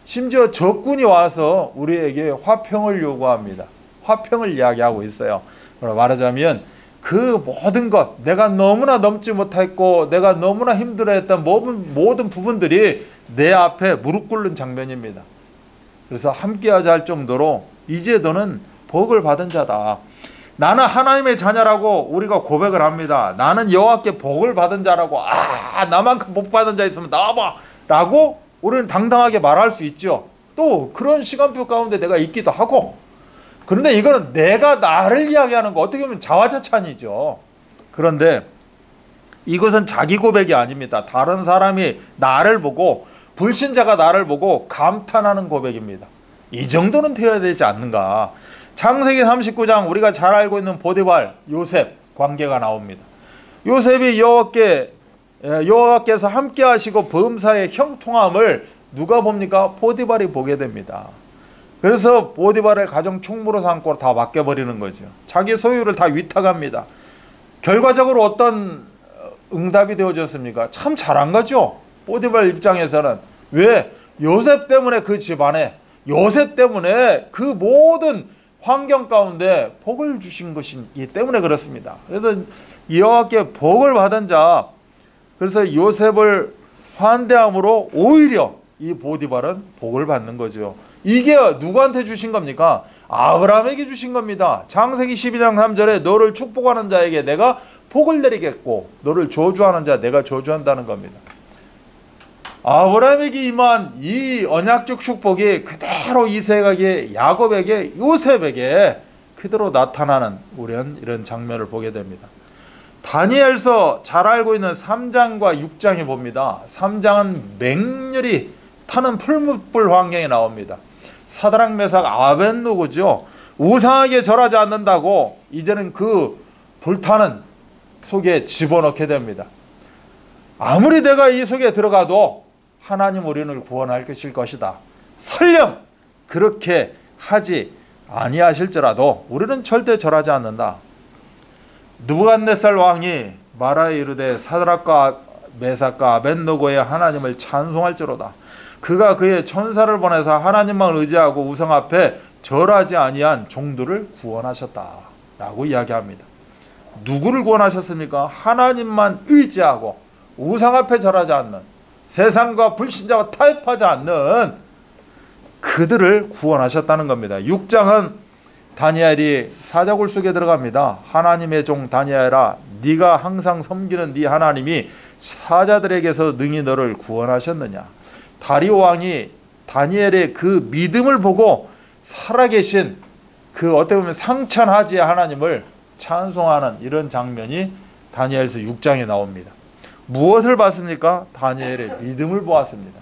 심지어 적군이 와서 우리에게 화평을 요구합니다. 화평을 이야기하고 있어요. 말하자면 그 모든 것, 내가 너무나 넘지 못했고 내가 너무나 힘들어했던 모든 부분들이 내 앞에 무릎 꿇는 장면입니다. 그래서 함께하자 할 정도로 이제 너는 복을 받은 자다. 나는 하나님의 자녀라고 우리가 고백을 합니다. 나는 여호와께 복을 받은 자라고. 나만큼 복 받은 자 있으면 나와봐 라고 우리는 당당하게 말할 수 있죠. 또 그런 시간표 가운데 내가 있기도 하고. 그런데 이거는 내가 나를 이야기하는 거, 어떻게 보면 자화자찬이죠. 그런데 이것은 자기 고백이 아닙니다. 다른 사람이 나를 보고, 불신자가 나를 보고 감탄하는 고백입니다. 이 정도는 되어야 되지 않는가. 창세기 39장 우리가 잘 알고 있는 보디발 요셉 관계가 나옵니다. 요셉이 여호와께서 함께 하시고 범사의 형통함을 누가 봅니까? 보디발이 보게 됩니다. 그래서 보디발을 가정 총무로 삼고 다 맡겨버리는 거죠. 자기 소유를 다 위탁합니다. 결과적으로 어떤 응답이 되어졌습니까? 참 잘한 거죠. 보디발 입장에서는. 왜? 요셉 때문에 그 집안에, 요셉 때문에 그 모든 환경 가운데 복을 주신 것이기 때문에 그렇습니다. 그래서 여호와께 복을 받은 자, 그래서 요셉을 환대함으로 오히려 이 보디발은 복을 받는 거죠. 이게 누구한테 주신 겁니까? 아브라함에게 주신 겁니다. 창세기 12장 3절에 너를 축복하는 자에게 내가 복을 내리겠고 너를 저주하는 자 내가 저주한다는 겁니다. 아브라함에게 임한 이 언약적 축복이 그대로 이삭에게, 야곱에게, 요셉에게 그대로 나타나는 우리는 이런 장면을 보게 됩니다. 다니엘서 잘 알고 있는 3장과 6장에 봅니다. 3장은 맹렬히 타는 풀무불 환경에 나옵니다. 사드락 메삭 아벳노고죠. 우상에게 절하지 않는다고 이제는 그 불타는 속에 집어넣게 됩니다. 아무리 내가 이 속에 들어가도 하나님 우리를 구원할 것이다. 설령 그렇게 하지 아니하실지라도 우리는 절대 절하지 않는다. 느부갓네살 왕이 말하여 이르되 사드락과 메삭과 아벳노고의 하나님을 찬송할지로다. 그가 그의 천사를 보내사 하나님만 의지하고 우상 앞에 절하지 아니한 종들을 구원하셨다 라고 이야기합니다. 누구를 구원하셨습니까? 하나님만 의지하고 우상 앞에 절하지 않는, 세상과 불신자와 타협하지 않는 그들을 구원하셨다는 겁니다. 6장은 다니엘이 사자굴 속에 들어갑니다. 하나님의 종 다니엘아, 네가 항상 섬기는 네 하나님이 사자들에게서 능히 너를 구원하셨느냐. 다리오 왕이 다니엘의 그 믿음을 보고 살아계신 그 어떻게 보면 상천하지의 하나님을 찬송하는 이런 장면이 다니엘서 6장에 나옵니다. 무엇을 봤습니까? 다니엘의 믿음을 보았습니다.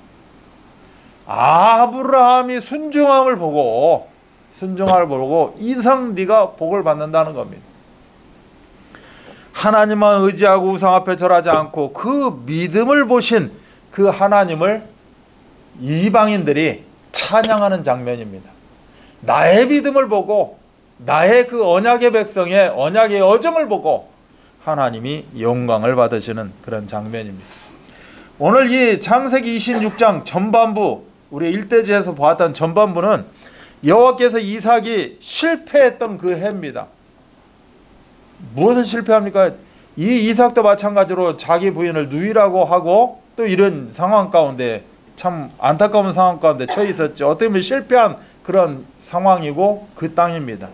아브라함이 순종함을 보고 이상 네가 복을 받는다는 겁니다. 하나님만 의지하고 우상 앞에 절하지 않고 그 믿음을 보신 그 하나님을 이방인들이 찬양하는 장면입니다. 나의 믿음을 보고 나의 그 언약의 백성의 언약의 여정을 보고 하나님이 영광을 받으시는 그런 장면입니다. 오늘 이 창세기 26장 전반부, 우리 일대지에서 보았던 전반부는 여호와께서 이삭이 실패했던 그 해입니다. 무엇을 실패합니까? 이 이삭도 마찬가지로 자기 부인을 누이라고 하고 또 이런 상황 가운데, 참 안타까운 상황 가운데 처해 있었죠. 어떻게 보면 실패한 그런 상황이고 그 땅입니다.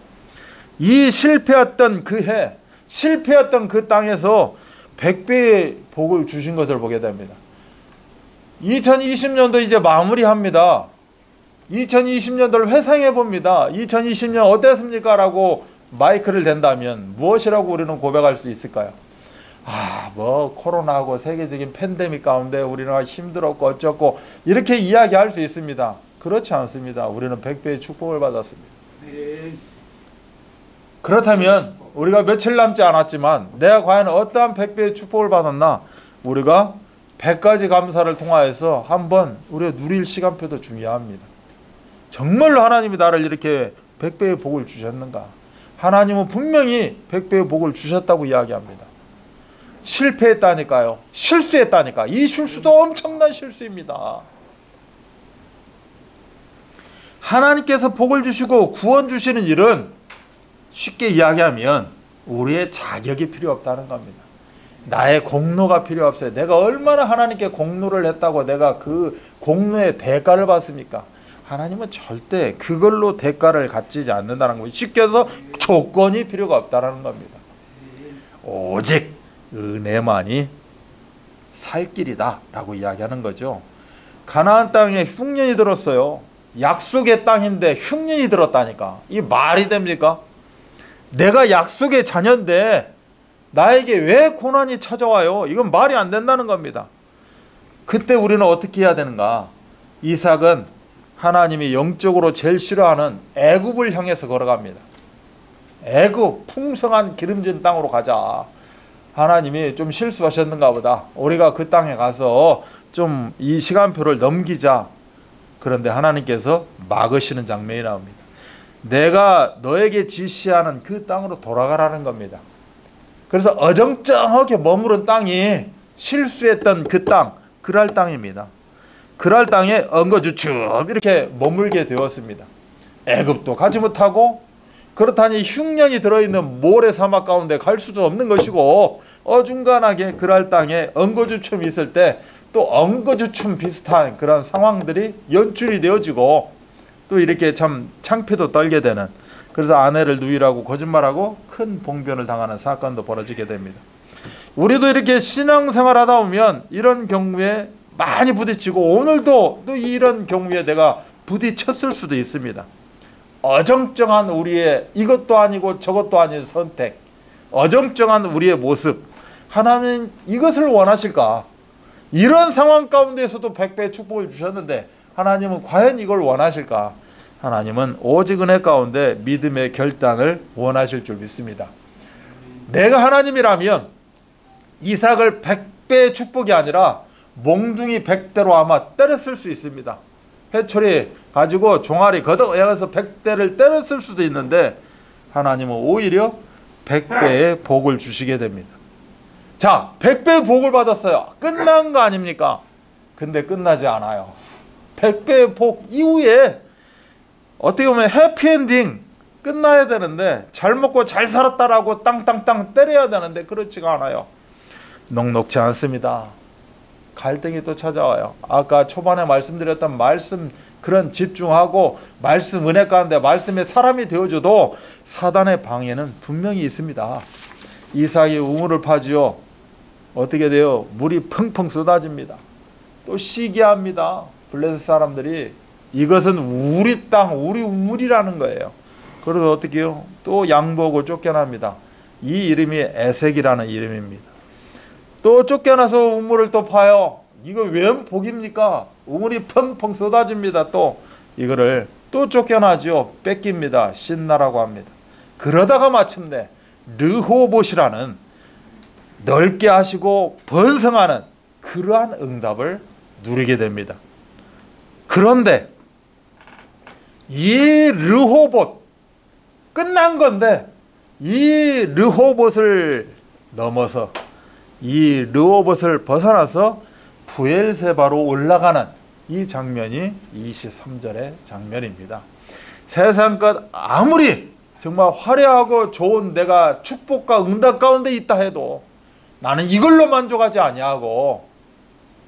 이 실패했던 그 해, 실패했던 그 땅에서 100배의 복을 주신 것을 보게 됩니다. 2020년도 이제 마무리합니다. 2020년도를 회상해 봅니다. 2020년 어땠습니까? 라고 마이크를 댄다면 무엇이라고 우리는 고백할 수 있을까요? 코로나하고 세계적인 팬데믹 가운데 우리는 힘들었고 어쩌고 이렇게 이야기할 수 있습니다. 그렇지 않습니다. 우리는 100배의 축복을 받았습니다. 그렇다면 우리가 며칠 남지 않았지만 내가 과연 어떠한 100배의 축복을 받았나? 우리가 100가지 감사를 통하여서 한번 우리가 누릴 시간표도 중요합니다. 정말로 하나님이 나를 이렇게 100배의 복을 주셨는가? 하나님은 분명히 100배의 복을 주셨다고 이야기합니다. 실패했다니까요. 실수했다니까. 이 실수도 엄청난 실수입니다. 하나님께서 복을 주시고 구원 주시는 일은 쉽게 이야기하면 우리의 자격이 필요 없다는 겁니다. 나의 공로가 필요 없어요. 내가 얼마나 하나님께 공로를 했다고 내가 그 공로의 대가를 받습니까? 하나님은 절대 그걸로 대가를 갖지 않는다는 겁니다. 쉽게 해서 조건이 필요가 없다는 겁니다. 오직 은혜만이 살 길이다 라고 이야기하는 거죠. 가나안 땅에 흉년이 들었어요. 약속의 땅인데 흉년이 들었다니까. 이 말이 됩니까? 내가 약속의 자녀인데 나에게 왜 고난이 찾아와요? 이건 말이 안 된다는 겁니다. 그때 우리는 어떻게 해야 되는가? 이삭은 하나님이 영적으로 제일 싫어하는 애굽을 향해서 걸어갑니다. 애굽, 풍성한 기름진 땅으로 가자. 하나님이 좀 실수하셨는가 보다. 우리가 그 땅에 가서 좀 이 시간표를 넘기자. 그런데 하나님께서 막으시는 장면이 나옵니다. 내가 너에게 지시하는 그 땅으로 돌아가라는 겁니다. 그래서 어정쩡하게 머무른 땅이 실수했던 그 땅, 그랄 땅입니다. 그랄 땅에 엉거주춤 이렇게 머물게 되었습니다. 애굽도 가지 못하고 그렇다니 흉년이 들어있는 모래 사막 가운데 갈 수도 없는 것이고 어중간하게 그랄 땅에 엉거주춤 있을 때 또 엉거주춤 비슷한 그런 상황들이 연출이 되어지고 또 이렇게 참 창피도 떨게 되는, 그래서 아내를 누이라고 거짓말하고 큰 봉변을 당하는 사건도 벌어지게 됩니다. 우리도 이렇게 신앙생활 하다 보면 이런 경우에 많이 부딪히고 오늘도 또 이런 경우에 내가 부딪혔을 수도 있습니다. 어정쩡한 우리의 이것도 아니고 저것도 아닌 선택, 어정쩡한 우리의 모습, 하나님 이것을 원하실까? 이런 상황 가운데에서도 100배의 축복을 주셨는데 하나님은 과연 이걸 원하실까? 하나님은 오직 은혜 가운데 믿음의 결단을 원하실 줄 믿습니다. 내가 하나님이라면 이삭을 100배의 축복이 아니라 몽둥이 100대로 아마 때렸을 수 있습니다. 회초리 가지고 종아리 걷어내서 100대를 때렸을 수도 있는데 하나님은 오히려 100배의 복을 주시게 됩니다. 자, 100배의 복을 받았어요. 끝난 거 아닙니까? 근데 끝나지 않아요. 100배의 복 이후에 어떻게 보면 해피엔딩 끝나야 되는데, 잘 먹고 잘 살았다라고 땅땅땅 때려야 되는데 그렇지가 않아요. 녹록지 않습니다. 갈등이 또 찾아와요. 아까 초반에 말씀드렸던 말씀 그런 집중하고 말씀 은혜 가운데 말씀의 사람이 되어줘도 사단의 방해는 분명히 있습니다. 이삭이 우물을 파지요. 어떻게 돼요? 물이 펑펑 쏟아집니다. 또 시기합니다. 블레셋 사람들이 이것은 우리 땅, 우리 우물이라는 거예요. 그래서 어떻게 해요? 또 양보하고 쫓겨납니다. 이 이름이 에색이라는 이름입니다. 또 쫓겨나서 우물을 또 파요. 이거 웬 복입니까? 우물이 펑펑 쏟아집니다. 또 이거를 또 쫓겨나죠. 뺏깁니다. 신나라고 합니다. 그러다가 마침내 르호봇이라는 넓게 하시고 번성하는 그러한 응답을 누리게 됩니다. 그런데 이 르호봇 끝난 건데 이 르호봇을 넘어서 이 르호봇을 벗어나서 부엘세바로 올라가는 이 장면이 23절의 장면입니다. 세상 것 아무리 정말 화려하고 좋은 내가 축복과 응답 가운데 있다 해도 나는 이걸로 만족하지 아니하고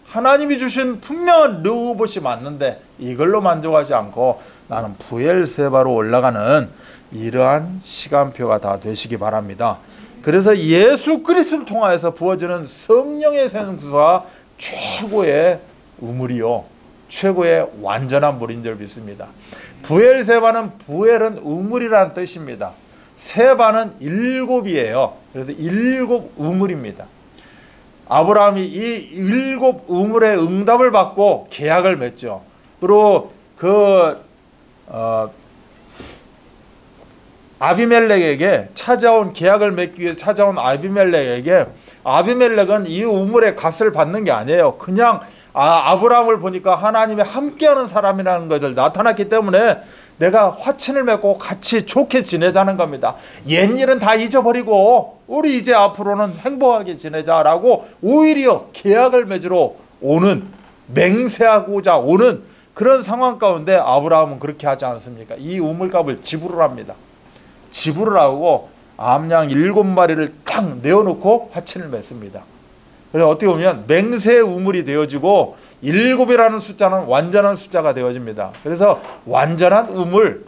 하나님이 주신 분명한 르호봇이 맞는데 이걸로 만족하지 않고 나는 부엘세바로 올라가는 이러한 시간표가 다 되시기 바랍니다. 그래서 예수 그리스도를 통하여서 부어지는 성령의 생수가 최고의 우물이요, 최고의 완전한 물인 줄 믿습니다. 부엘세바는, 부엘은 우물이라는 뜻입니다. 세바는 일곱이에요. 그래서 일곱 우물입니다. 아브라함이 이 일곱 우물의 응답을 받고 계약을 맺죠. 그리고 아비멜렉에게 찾아온, 계약을 맺기 위해 찾아온 아비멜렉에게, 아비멜렉은 이 우물의 값을 받는 게 아니에요. 그냥 아브라함을 보니까 하나님이 함께하는 사람이라는 것을 나타났기 때문에 내가 화친을 맺고 같이 좋게 지내자는 겁니다. 옛일은 다 잊어버리고 우리 이제 앞으로는 행복하게 지내자라고 오히려 계약을 맺으러 오는, 맹세하고자 오는 그런 상황 가운데 아브라함은 그렇게 하지 않습니까? 이 우물값을 지불을 합니다. 지불을 하고 암양 7마리를 탁 내어놓고 화친을 맺습니다. 그래서 어떻게 보면 맹세의 우물이 되어지고 7이라는 숫자는 완전한 숫자가 되어집니다. 그래서 완전한 우물,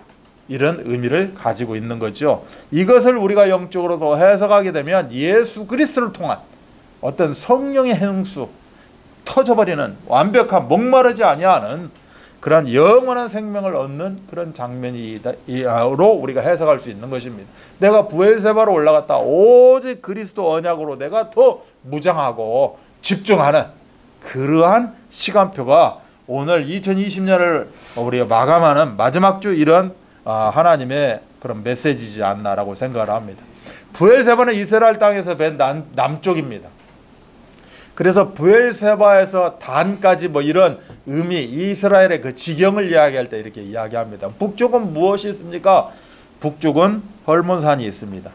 이런 의미를 가지고 있는 거죠. 이것을 우리가 영적으로 더 해석하게 되면 예수 그리스도를 통한 어떤 성령의 행수, 터져버리는 완벽한, 목마르지 아니하는 그런 영원한 생명을 얻는 그런 장면으로 우리가 해석할 수 있는 것입니다. 내가 부엘세바로 올라갔다 오직 그리스도 언약으로 내가 더 무장하고 집중하는 그러한 시간표가 오늘 2020년을 우리가 마감하는 마지막 주 이런 하나님의 그런 메시지지 않나라고 생각을 합니다. 부엘세바는 이스라엘 땅에서 뵌 남쪽입니다. 그래서 부엘세바에서 단까지 뭐 이런 의미, 이스라엘의 그 지경을 이야기할 때 이렇게 이야기합니다. 북쪽은 무엇이 있습니까? 북쪽은 헐몬산이 있습니다.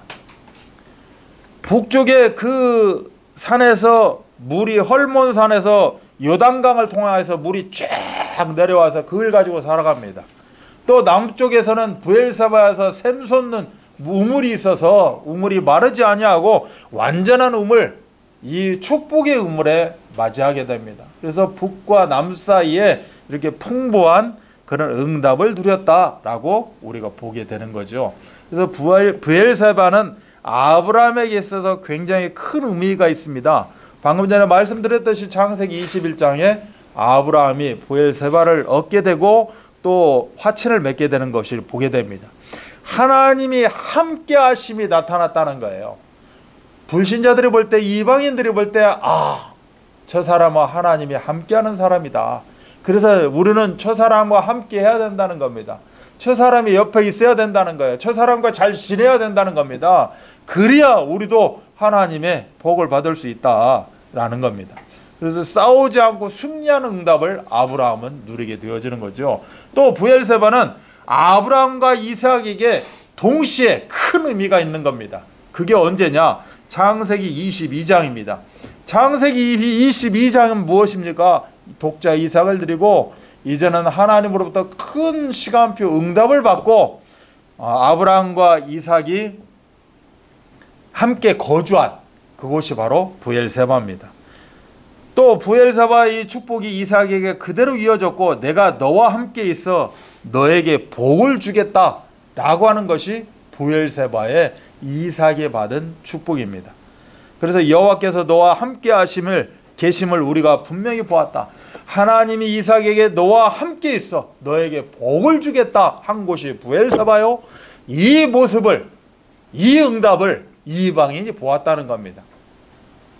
북쪽의 그 산에서 물이, 헐몬산에서 요단강을 통해서 물이 쫙 내려와서 그걸 가지고 살아갑니다. 또 남쪽에서는 부엘세바에서 샘 솟는 우물이 있어서 우물이 마르지 아니하고 완전한 우물, 이 축복의 우물에 맞이하게 됩니다. 그래서 북과 남 사이에 이렇게 풍부한 그런 응답을 누렸다라고 우리가 보게 되는 거죠. 그래서 부엘세바는 아브라함에게 있어서 굉장히 큰 의미가 있습니다. 방금 전에 말씀드렸듯이 창세기 21장에 아브라함이 부엘세바를 얻게 되고 또 화친을 맺게 되는 것을 보게 됩니다. 하나님이 함께 하심이 나타났다는 거예요. 불신자들이 볼 때, 이방인들이 볼 때, 저 사람과 하나님이 함께하는 사람이다. 그래서 우리는 저 사람과 함께 해야 된다는 겁니다. 저 사람이 옆에 있어야 된다는 거예요. 저 사람과 잘 지내야 된다는 겁니다. 그래야 우리도 하나님의 복을 받을 수 있다라는 겁니다. 그래서 싸우지 않고 승리하는 응답을 아브라함은 누리게 되어지는 거죠. 또 부엘세바는 아브라함과 이삭에게 동시에 큰 의미가 있는 겁니다. 그게 언제냐? 창세기 22장입니다. 창세기 22장은 무엇입니까? 독자 이삭을 드리고 이제는 하나님으로부터 큰 시간표 응답을 받고 아브라함과 이삭이 함께 거주한 그곳이 바로 부엘세바입니다. 또 부엘세바의 축복이 이삭에게 그대로 이어졌고 내가 너와 함께 있어 너에게 복을 주겠다라고 하는 것이 부엘세바의 이삭이 받은 축복입니다. 그래서 여호와께서 너와 함께 계심을 우리가 분명히 보았다. 하나님이 이삭에게 너와 함께 있어 너에게 복을 주겠다 한 곳이 부엘세바요. 이 모습을, 이 응답을 이방인이 보았다는 겁니다.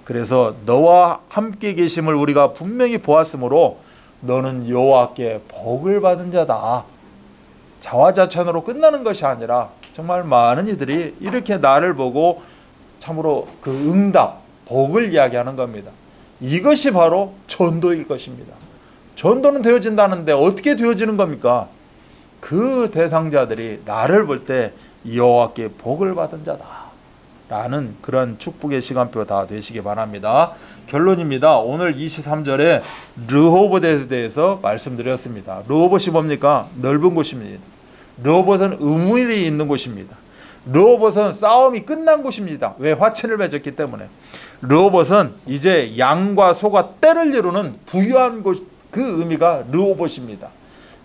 그래서 너와 함께 계심을 우리가 분명히 보았으므로 너는 여호와께 복을 받은 자다. 자화자찬으로 끝나는 것이 아니라 정말 많은 이들이 이렇게 나를 보고 참으로 그 응답, 복을 이야기하는 겁니다. 이것이 바로 전도일 것입니다. 전도는 되어진다는데 어떻게 되어지는 겁니까? 그 대상자들이 나를 볼 때 여호와께 복을 받은 자다 라는 그런 축복의 시간표 다 되시기 바랍니다. 결론입니다. 오늘 23절에 르호봇에 대해서 말씀드렸습니다. 르호봇이 뭡니까? 넓은 곳입니다. 르호봇은 우물이 있는 곳입니다. 르호봇은 싸움이 끝난 곳입니다. 왜? 화친을 맺었기 때문에. 르호봇은 이제 양과 소가 떼를 이루는 부유한 곳, 그 의미가 르호봇입니다.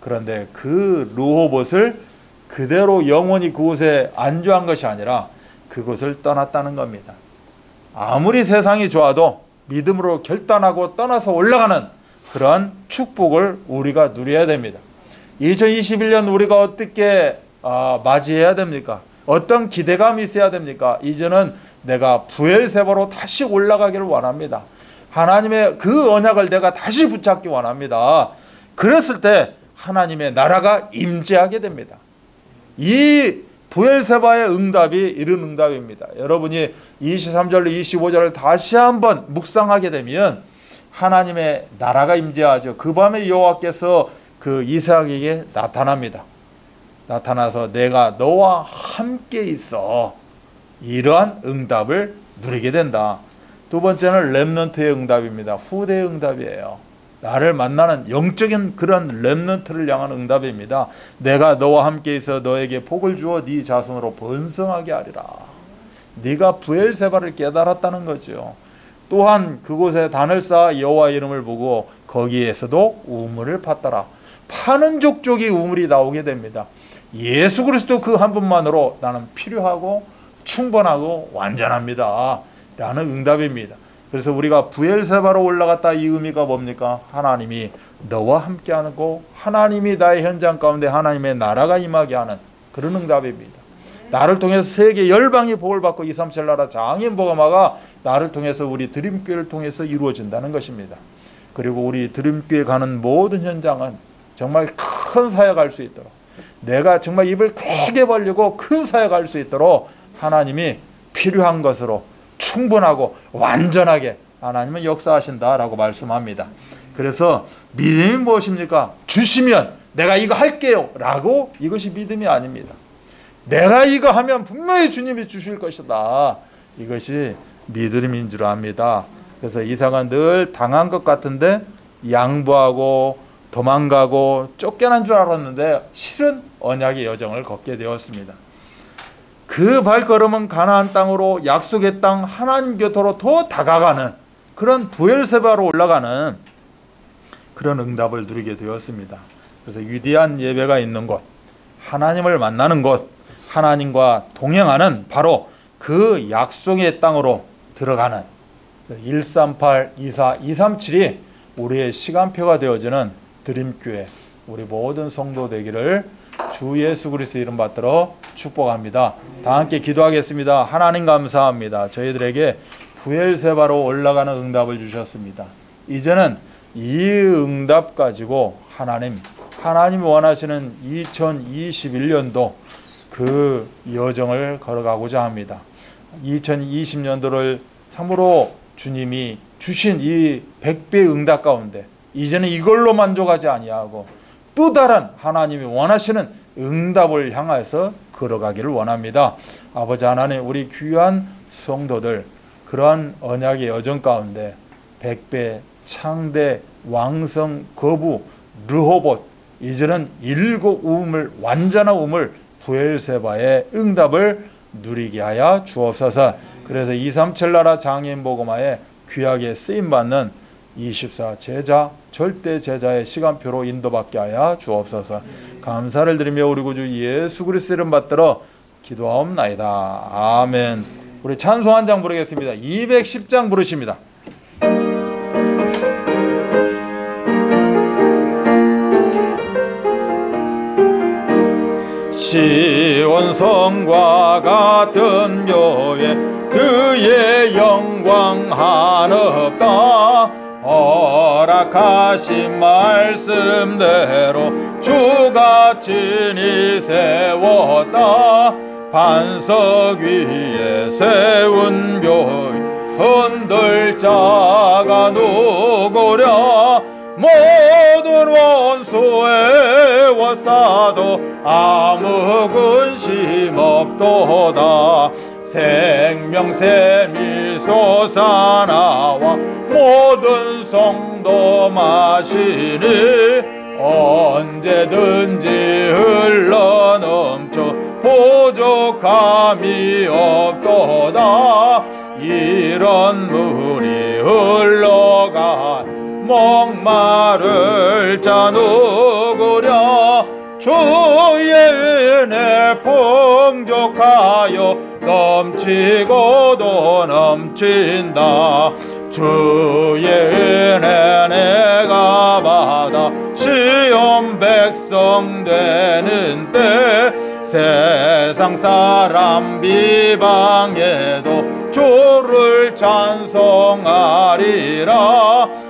그런데 그 르호봇을 그대로 영원히 그곳에 안주한 것이 아니라 그곳을 떠났다는 겁니다. 아무리 세상이 좋아도 믿음으로 결단하고 떠나서 올라가는 그런 축복을 우리가 누려야 됩니다. 2021년 우리가 어떻게 맞이해야 됩니까? 어떤 기대감이 있어야 됩니까? 이제는 내가 부엘세바로 다시 올라가기를 원합니다. 하나님의 그 언약을 내가 다시 붙잡기 원합니다. 그랬을 때 하나님의 나라가 임재하게 됩니다. 이 부엘세바의 응답이 이런 응답입니다. 여러분이 23절, 25절을 다시 한번 묵상하게 되면 하나님의 나라가 임재하죠. 그 밤에 여호와께서 그 이삭에게 나타납니다. 나타나서 내가 너와 함께 있어. 이러한 응답을 누리게 된다. 두 번째는 렘넌트의 응답입니다. 후대의 응답이에요. 나를 만나는 영적인 그런 렘넌트를 향한 응답입니다. 내가 너와 함께 있어 너에게 복을 주어 네 자손으로 번성하게 하리라. 네가 부엘세바를 깨달았다는 거죠. 또한 그곳에 단을 쌓아 여호와 이름을 보고 거기에서도 우물을 팠더라. 파는 족족이 우물이 나오게 됩니다. 예수 그리스도 그 한 분만으로 나는 필요하고 충분하고 완전합니다 라는 응답입니다. 그래서 우리가 부엘세바로 올라갔다, 이 의미가 뭡니까? 하나님이 너와 함께하고 하나님이 나의 현장 가운데 하나님의 나라가 임하게 하는 그런 응답입니다. 나를 통해서 세계 열방이 복을 받고 237 나라 장인 복음화가 나를 통해서 우리 드림교회를 통해서 이루어진다는 것입니다. 그리고 우리 드림교회 가는 모든 현장은 정말 큰 사역할 수 있도록, 내가 정말 입을 크게 벌리고 큰 사역할 수 있도록 하나님이 필요한 것으로 충분하고 완전하게 하나님은 역사하신다라고 말씀합니다. 그래서 믿음이 무엇입니까? 주시면 내가 이거 할게요 라고, 이것이 믿음이 아닙니다. 내가 이거 하면 분명히 주님이 주실 것이다, 이것이 믿음인 줄 압니다. 그래서 이삭은 늘 당한 것 같은데 양보하고 도망가고 쫓겨난 줄 알았는데 실은 언약의 여정을 걷게 되었습니다. 그 발걸음은 가나안 땅으로, 약속의 땅 하나님 곁으로 더 다가가는 그런 부엘세바로 올라가는 그런 응답을 누리게 되었습니다. 그래서 위대한 예배가 있는 곳, 하나님을 만나는 곳, 하나님과 동행하는 바로 그 약속의 땅으로 들어가는 138, 24, 237이 우리의 시간표가 되어지는 드림교회 우리 모든 성도 되기를 주 예수 그리스도 이름 받들어 축복합니다. 다 함께 기도하겠습니다. 하나님 감사합니다. 저희들에게 부엘세바로 올라가는 응답을 주셨습니다. 이제는 이 응답 가지고 하나님이 원하시는 2021년도 그 여정을 걸어가고자 합니다. 2020년도를 참으로 주님이 주신 이 100배의 응답 가운데 이제는 이걸로 만족하지 아니하고 또 다른 하나님이 원하시는 응답을 향해서 걸어가기를 원합니다. 아버지 하나님, 우리 귀한 성도들 그러한 언약의 여정 가운데 100배, 창대, 왕성, 거부, 르호봇, 이제는 일곱 우물, 완전한 우물 부엘세바의 응답을 누리게 하여 주옵소서. 그래서 237 나라 장인 복음화에 귀하게 쓰임받는 24 제자, 절대 제자의 시간표로 인도받게 하여 주옵소서. 감사를 드리며 우리 구주 예수 그리스도 이름 받들어 기도하옵나이다. 아멘. 우리 찬송 한 장 부르겠습니다. 210장 부르십니다. 시온성과 같은 교회 그의 영광 한없다. 허락하신 말씀대로 주가 친히 세웠다. 반석 위에 세운 교회 흔들 자가 누구랴. 모든 원수에 워싸도 아무 근심 없도다. 생명샘이 솟아나와 모든 성도 마시니 언제든지 흘러넘쳐 부족함이 없도다. 이런 물이 흘러가 목마를 자 누구랴. 주의 은혜 풍족하여 넘치고도 넘친다. 주의 은혜 내가 받아 시험 백성 되는 때 세상 사람 비방해도 주를 찬송하리라.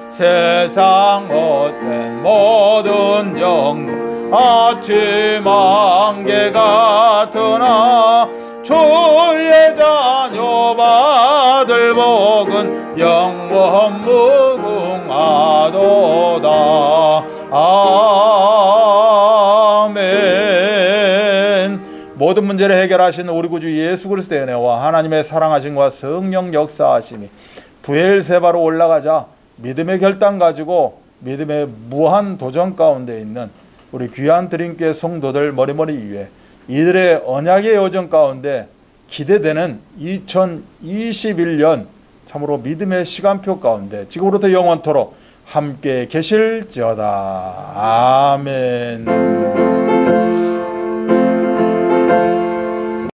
세상 헛된 모든 영 아침 안개 같으나 주의 자녀 받을 복은 영원 무궁하도다. 아멘. 모든 문제를 해결하시는 우리 구주 예수 그리스도의 은혜와 하나님의 사랑하심과 성령 역사하심이 부엘세바로 올라가자 믿음의 결단 가지고 믿음의 무한 도전 가운데 있는 우리 귀한 드림교회 성도들 머리머리 위에 이들의 언약의 여정 가운데 기대되는 2021년 참으로 믿음의 시간표 가운데 지금부터 영원토록 함께 계실지어다. 아멘.